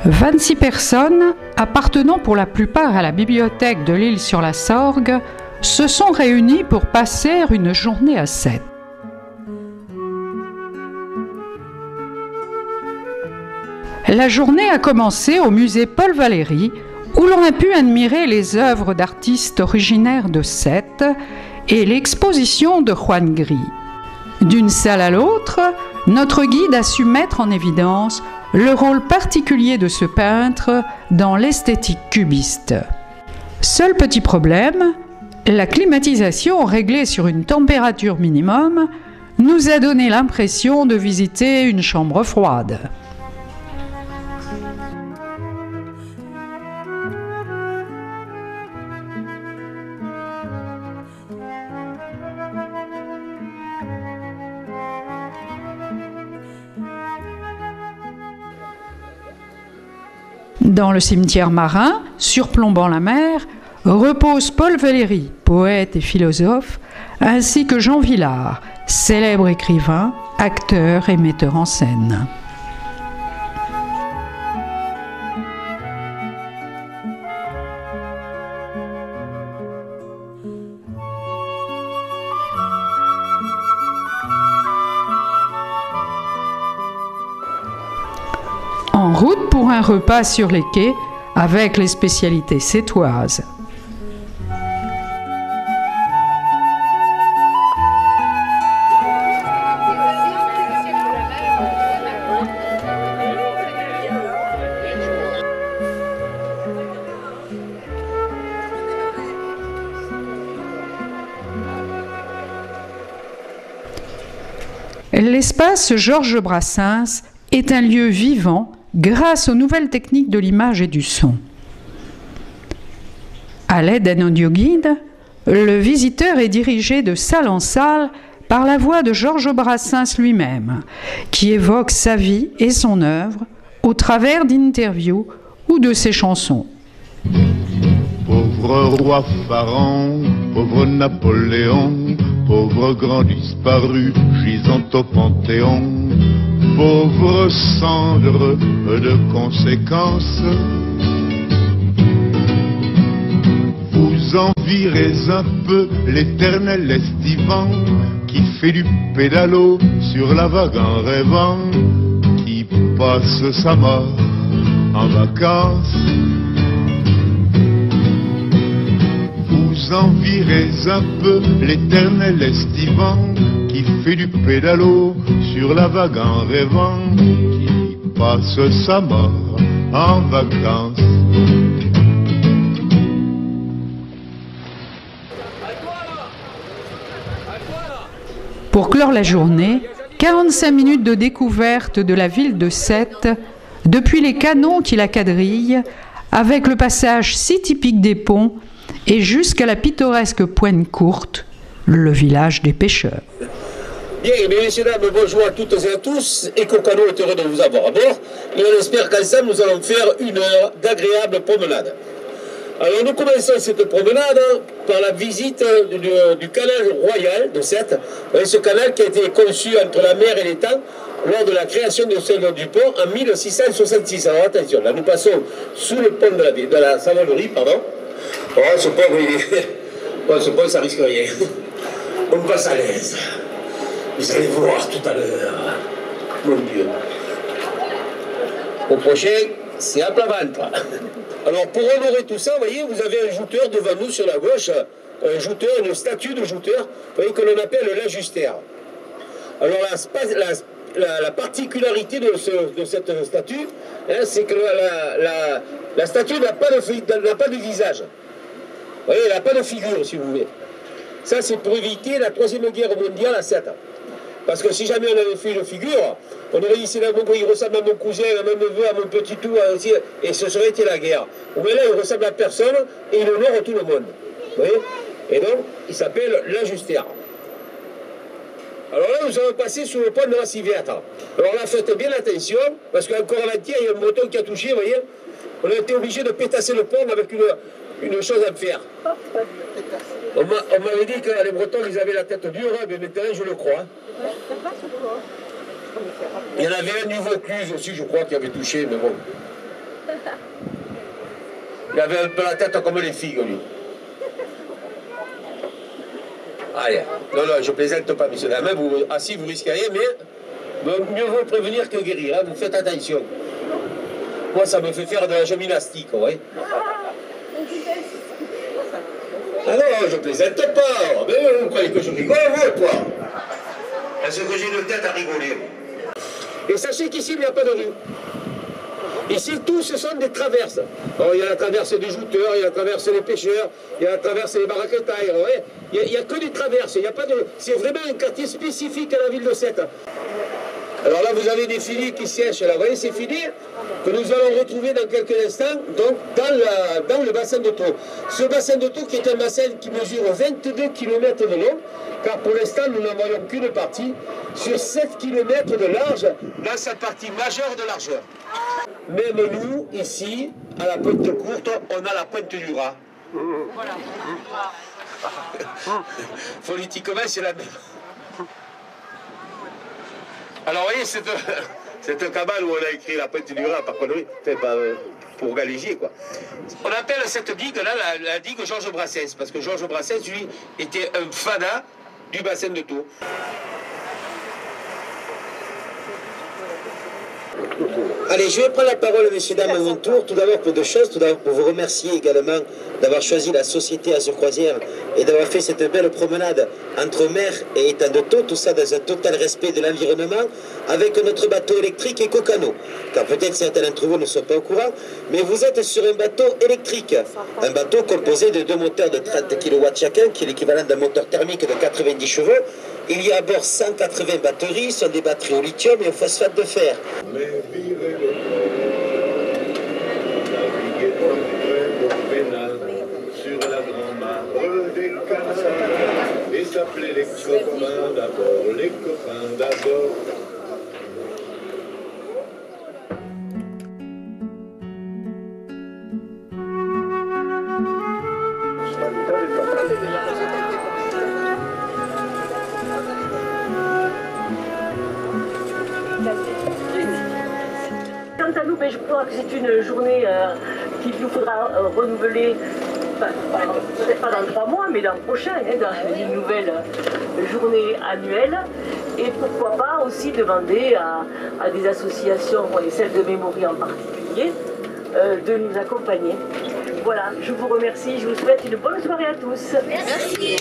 26 personnes, appartenant pour la plupart à la bibliothèque de l'Isle-sur-la-Sorgue, se sont réunies pour passer une journée à Sète. La journée a commencé au musée Paul Valéry, où l'on a pu admirer les œuvres d'artistes originaires de Sète et l'exposition de Juan Gris. D'une salle à l'autre, notre guide a su mettre en évidence le rôle particulier de ce peintre dans l'esthétique cubiste. Seul petit problème, la climatisation réglée sur une température minimum nous a donné l'impression de visiter une chambre froide. Dans le cimetière marin, surplombant la mer, repose Paul Valéry, poète et philosophe, ainsi que Jean Vilar, célèbre écrivain, acteur et metteur en scène. En route pour un repas sur les quais avec les spécialités sétoises. L'espace Georges Brassens est un lieu vivant grâce aux nouvelles techniques de l'image et du son. À l'aide d'un audioguide, le visiteur est dirigé de salle en salle par la voix de Georges Brassens lui-même, qui évoque sa vie et son œuvre au travers d'interviews ou de ses chansons. Pauvre roi Pharaon, pauvre Napoléon, pauvre grand disparu gisant au Panthéon, pauvre cendre de conséquences, vous envirez un peu l'éternel estivant qui fait du pédalo sur la vague en rêvant, qui passe sa mort en vacances. Vous envirez un peu l'éternel estivant qui fait du pédalo sur la vague en rêvant, qui passe sa mort en vacances. Pour clore la journée, 45 minutes de découverte de la ville de Sète, depuis les canons qui la quadrillent, avec le passage si typique des ponts, et jusqu'à la pittoresque Pointe Courte, le village des pêcheurs. Bien, messieurs, dames, bonjour à toutes et à tous, Éco-Canot est heureux de vous avoir à bord, et on espère qu'ensemble nous allons faire une heure d'agréable promenade. Alors nous commençons cette promenade par la visite du canal royal de Sète, ce canal qui a été conçu entre la mer et l'étang lors de la création de du pont en 1666. Alors attention, là nous passons sous le pont de la Savonnerie, pardon. Oh, ce pont, ce pont, ça risque rien. On passe à l'aise. Vous allez voir tout à l'heure. Mon Dieu. Au prochain, c'est à plat ventre. Alors, pour honorer tout ça, vous voyez, vous avez un jouteur devant nous sur la gauche. Un jouteur, une statue de jouteur, vous voyez, que l'on appelle l'ajustère. Alors, la particularité de cette statue, c'est que la statue n'a pas de visage. Vous voyez, elle n'a pas de figure, si vous voulez. Ça, c'est pour éviter la Troisième Guerre mondiale à Sète. Parce que si jamais on avait fait une figure, on aurait dit c'est là, il ressemble à mon cousin, à mon neveu, à mon petit tout, et ce serait été la guerre. Mais là, il ressemble à personne et il honore tout le monde. Vous voyez? Et donc, il s'appelle l'ajustère. Alors là, nous allons passer sur le pont de la Civette. Alors là, faites bien attention, parce qu'encore avant-hier, il y a un breton qui a touché, vous voyez? On a été obligé de pétasser le pont avec une chose à faire. On m'avait dit que les Bretons, ils avaient la tête dure, mais maintenant, je le crois. Il y en avait un du Vaucluse aussi, je crois, qui avait touché, mais bon. Il avait un peu la tête comme les filles, lui. Allez, non, je plaisante pas, monsieur. Même vous, assis, vous risquez rien, mais mieux vaut prévenir que guérir, hein, vous faites attention. Moi, ça me fait faire de la gymnastique, ouais. Ah non, je plaisante pas. Mais vous croyez que je rigole, vous, quoi? Est-ce que j'ai une tête à rigoler? Et sachez qu'ici, il n'y a pas de rue. Ici, tous ce sont des traverses. Alors, il y a la traverse des jouteurs, il y a la traverse des pêcheurs, il y a la traverse des baraquetailles. Ouais. Il n'y a que des traverses. Il y a pas de... C'est vraiment un quartier spécifique à la ville de Sète. Alors là, vous avez des filets qui siègent. Là, vous voyez ces filets que nous allons retrouver dans quelques instants donc, dans le bassin de Thau. Ce bassin de Thau qui est un bassin qui mesure 22 km de long, car pour l'instant, nous n'en voyons qu'une partie, sur 7 km de large, dans sa partie majeure de largeur. Même nous, ici, à la pointe courte, on a la pointe du rat. Voilà. Politiquement, c'est la même. Alors, vous voyez, c'est un cabane où on a écrit la pointe du rat, par connerie, pour Galégier, quoi. On appelle cette digue-là la digue Georges Brassens, parce que Georges Brassens, lui, était un fanat du bassin de Thau. Allez, je vais prendre la parole, messieurs, dames, à mon tour. Tout d'abord pour deux choses. Tout d'abord pour vous remercier également d'avoir choisi la société Azur Croisière et d'avoir fait cette belle promenade entre mer et étang de Thau. Tout ça dans un total respect de l'environnement avec notre bateau électrique Ecocano. Car peut-être certains d'entre vous ne sont pas au courant, mais vous êtes sur un bateau électrique. Un bateau composé de deux moteurs de 30 kW chacun, qui est l'équivalent d'un moteur thermique de 90 chevaux. Il y a à bord 180 batteries, ce sont des batteries au lithium et au phosphate de fer. Sur la grand-mare des canards, et s'appelait les copains d'abord, les copains d'abord. Quant à nous, je crois que c'est une journée qu'il nous faudra renouveler, peut-être pas dans 3 mois, mais l'an prochain, dans une nouvelle journée annuelle. Et pourquoi pas aussi demander à des associations, et celles de Mémorie en particulier, de nous accompagner. Voilà, je vous remercie, je vous souhaite une bonne soirée à tous. Merci.